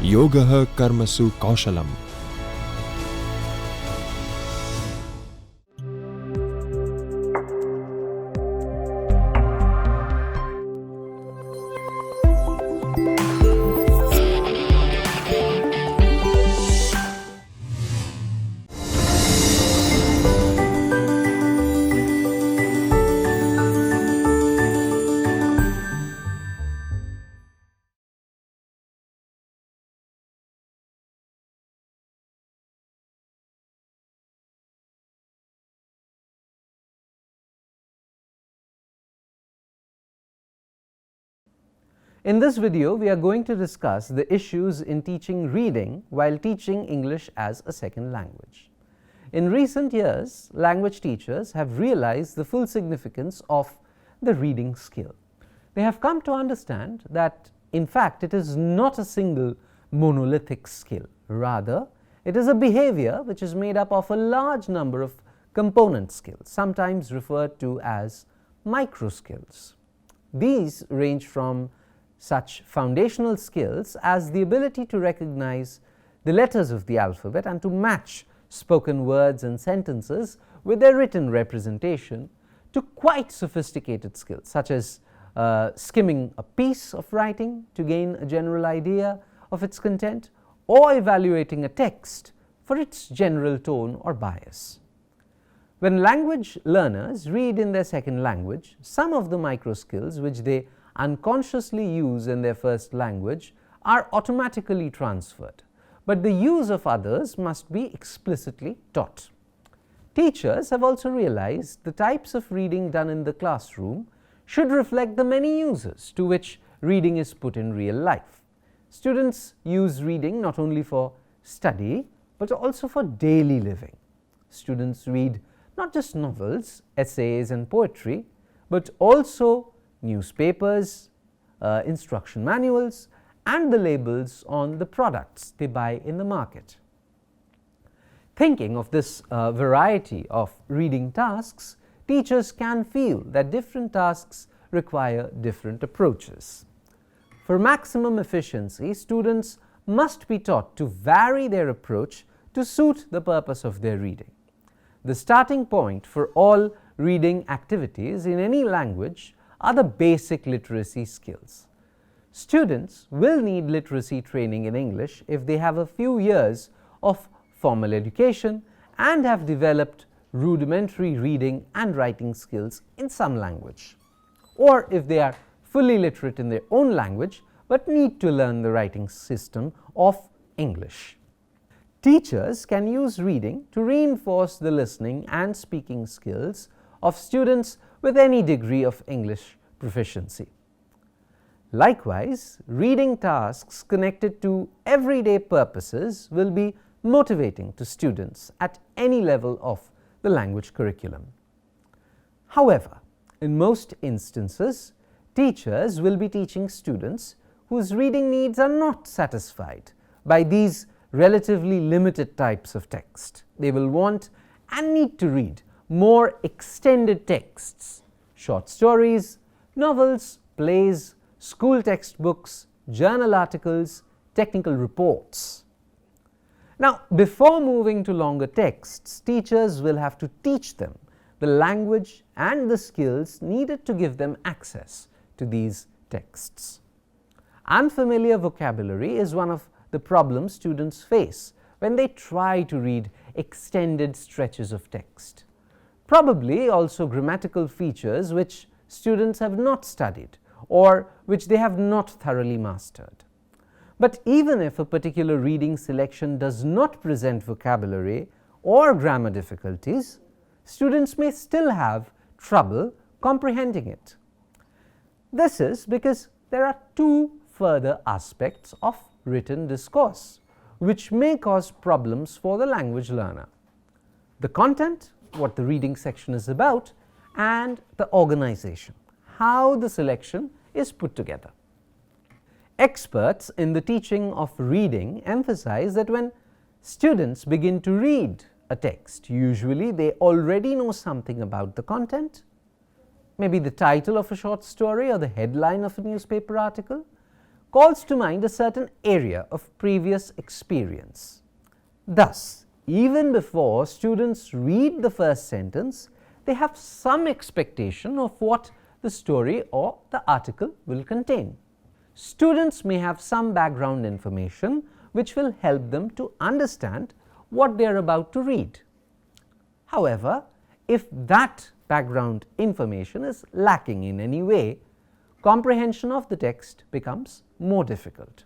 Yogah karmasu kaushalam. In this video, we are going to discuss the issues in teaching reading while teaching English as a second language. In recent years, language teachers have realized the full significance of the reading skill. They have come to understand that, in fact, it is not a single monolithic skill. Rather, it is a behavior which is made up of a large number of component skills, sometimes referred to as microskills. These range from such foundational skills as the ability to recognize the letters of the alphabet and to match spoken words and sentences with their written representation, to quite sophisticated skills such as skimming a piece of writing to gain a general idea of its content, or evaluating a text for its general tone or bias. When language learners read in their second language, some of the microskills which they unconsciously use in their first language are automatically transferred, but the use of others must be explicitly taught. Teachers have also realized the types of reading done in the classroom should reflect the many uses to which reading is put in real life. Students use reading not only for study but also for daily living. Students read not just novels, essays and poetry, but also newspapers, instruction manuals, and the labels on the products they buy in the market. Thinking of this variety of reading tasks, teachers can feel that different tasks require different approaches. For maximum efficiency, students must be taught to vary their approach to suit the purpose of their reading. The starting point for all reading activities in any language are the basic literacy skills. Students will need literacy training in English if they have a few years of formal education and have developed rudimentary reading and writing skills in some language, or if they are fully literate in their own language but need to learn the writing system of English. Teachers can use reading to reinforce the listening and speaking skills of students with any degree of English proficiency. Likewise, reading tasks connected to everyday purposes will be motivating to students at any level of the language curriculum. However, in most instances, teachers will be teaching students whose reading needs are not satisfied by these relatively limited types of text. They will want and need to read more extended texts, short stories, novels, plays, school textbooks, journal articles, technical reports. Now, before moving to longer texts, teachers will have to teach them the language and the skills needed to give them access to these texts. Unfamiliar vocabulary is one of the problems students face when they try to read extended stretches of text. Probably also grammatical features which students have not studied or which they have not thoroughly mastered. But even if a particular reading selection does not present vocabulary or grammar difficulties, students may still have trouble comprehending it. This is because there are two further aspects of written discourse which may cause problems for the language learner: the content, what the reading section is about, and the organization, how the selection is put together. Experts in the teaching of reading emphasize that when students begin to read a text, usually they already know something about the content, maybe the title of a short story or the headline of a newspaper article, calls to mind a certain area of previous experience. Thus, even before students read the first sentence, they have some expectation of what the story or the article will contain. Students may have some background information which will help them to understand what they are about to read. However, if that background information is lacking in any way, comprehension of the text becomes more difficult.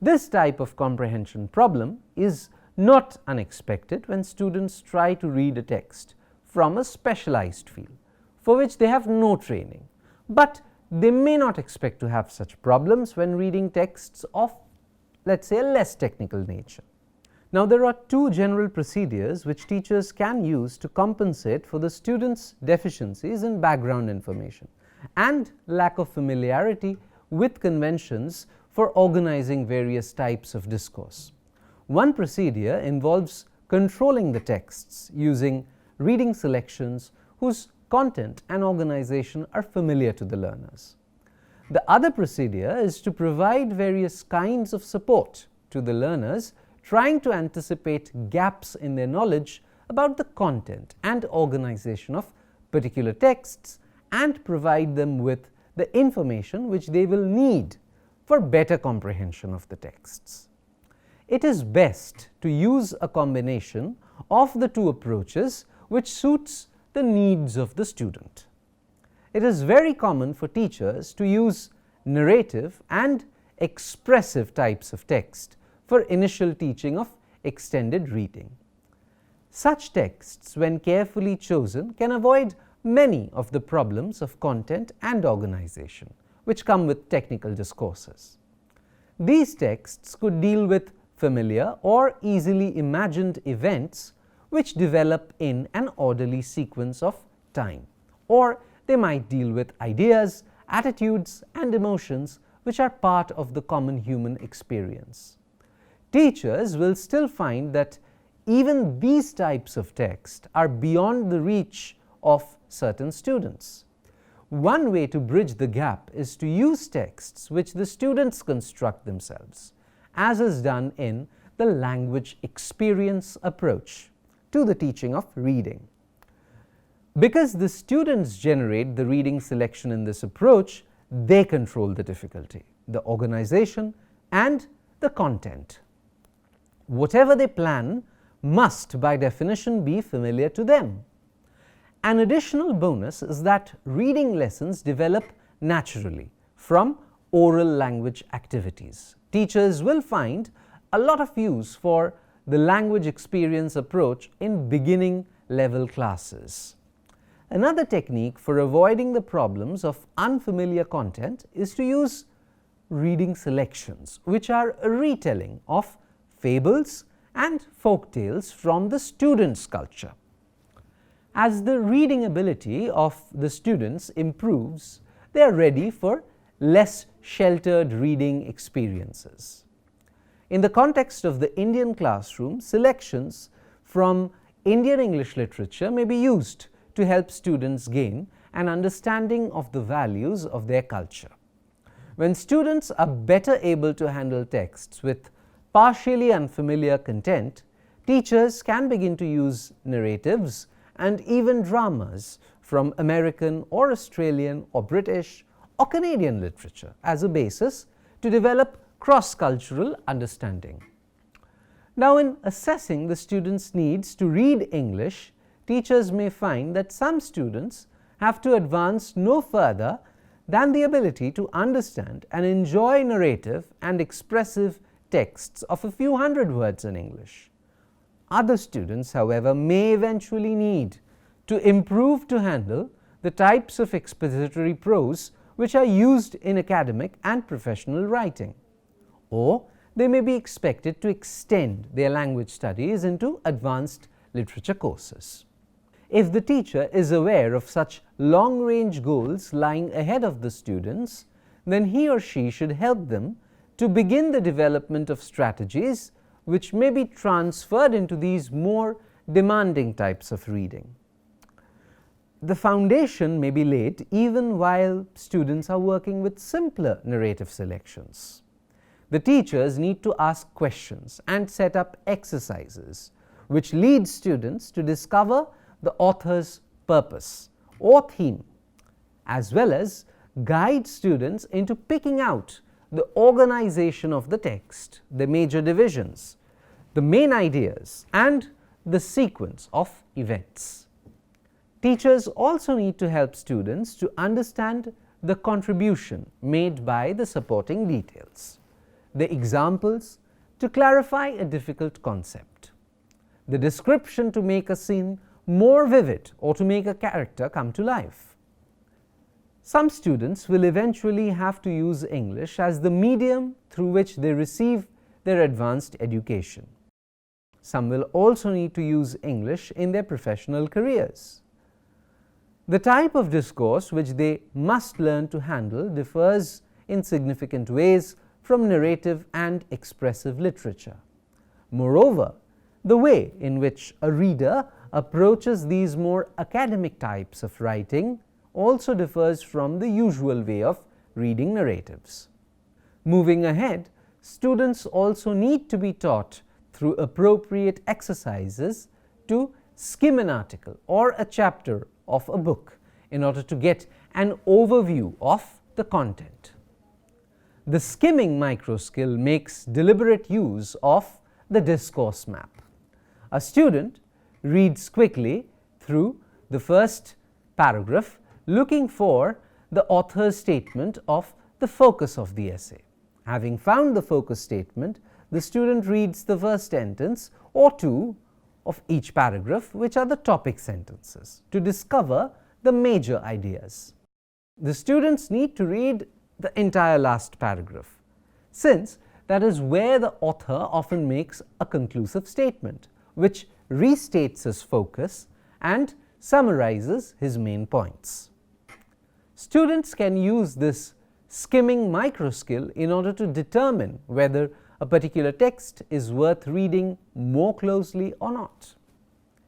This type of comprehension problem is not unexpected when students try to read a text from a specialized field for which they have no training, but they may not expect to have such problems when reading texts of, let's say, a less technical nature. Now, there are two general procedures which teachers can use to compensate for the students' deficiencies in background information and lack of familiarity with conventions for organizing various types of discourse. One procedure involves controlling the texts using reading selections whose content and organization are familiar to the learners. The other procedure is to provide various kinds of support to the learners trying to anticipate gaps in their knowledge about the content and organization of particular texts and provide them with the information which they will need for better comprehension of the texts. It is best to use a combination of the two approaches which suits the needs of the student. It is very common for teachers to use narrative and expressive types of text for initial teaching of extended reading. Such texts, when carefully chosen, can avoid many of the problems of content and organization which come with technical discourses. These texts could deal with familiar or easily imagined events which develop in an orderly sequence of time, or they might deal with ideas, attitudes, and emotions which are part of the common human experience. Teachers will still find that even these types of text are beyond the reach of certain students. One way to bridge the gap is to use texts which the students construct themselves, as is done in the language experience approach to the teaching of reading. Because the students generate the reading selection in this approach, they control the difficulty, the organization, and the content. Whatever they plan must, by definition, be familiar to them. An additional bonus is that reading lessons develop naturally from oral language activities. Teachers will find a lot of use for the language experience approach in beginning level classes. Another technique for avoiding the problems of unfamiliar content is to use reading selections, which are a retelling of fables and folk tales from the students' culture. As the reading ability of the students improves, they are ready for less sheltered reading experiences. In the context of the Indian classroom, selections from Indian English literature may be used to help students gain an understanding of the values of their culture. When students are better able to handle texts with partially unfamiliar content, teachers can begin to use narratives and even dramas from American or Australian or British or Canadian literature as a basis to develop cross-cultural understanding. Now, in assessing the students' needs to read English, teachers may find that some students have to advance no further than the ability to understand and enjoy narrative and expressive texts of a few hundred words in English. Other students, however, may eventually need to improve to handle the types of expository prose which are used in academic and professional writing, or they may be expected to extend their language studies into advanced literature courses. If the teacher is aware of such long-range goals lying ahead of the students, then he or she should help them to begin the development of strategies which may be transferred into these more demanding types of reading. the foundation may be laid even while students are working with simpler narrative selections. The teachers need to ask questions and set up exercises which lead students to discover the author's purpose or theme, as well as guide students into picking out the organization of the text, the major divisions, the main ideas, and the sequence of events. Teachers also need to help students to understand the contribution made by the supporting details, the examples to clarify a difficult concept, the description to make a scene more vivid or to make a character come to life. Some students will eventually have to use English as the medium through which they receive their advanced education. Some will also need to use English in their professional careers. The type of discourse which they must learn to handle differs in significant ways from narrative and expressive literature. Moreover, the way in which a reader approaches these more academic types of writing also differs from the usual way of reading narratives. Moving ahead, students also need to be taught through appropriate exercises to skim an article or a chapter of a book in order to get an overview of the content. The skimming microskill makes deliberate use of the discourse map. A student reads quickly through the first paragraph looking for the author's statement of the focus of the essay. Having found the focus statement, the student reads the first sentence or two of each paragraph, which are the topic sentences, to discover the major ideas. The students need to read the entire last paragraph, since that is where the author often makes a conclusive statement, which restates his focus and summarizes his main points. Students can use this skimming microskill in order to determine whether a particular text is worth reading more closely or not.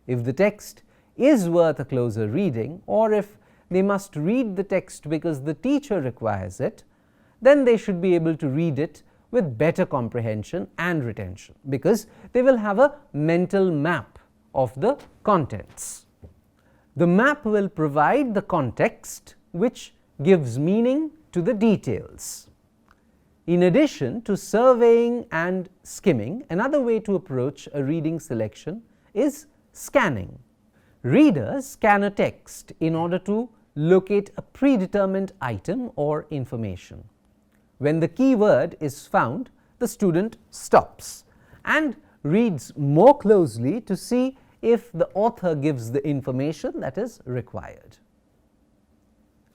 If the text is worth a closer reading, or if they must read the text because the teacher requires it, then they should be able to read it with better comprehension and retention, because they will have a mental map of the contents. The map will provide the context which gives meaning to the details. In addition to surveying and skimming, another way to approach a reading selection is scanning. Readers scan a text in order to locate a predetermined item or information. When the key word is found, the student stops and reads more closely to see if the author gives the information that is required.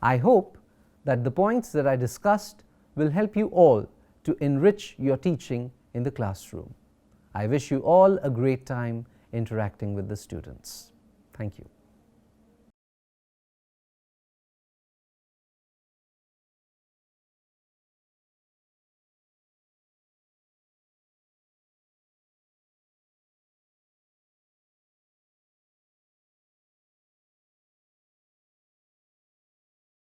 I hope that the points that I discussed will help you all to enrich your teaching in the classroom. I wish you all a great time interacting with the students. Thank you.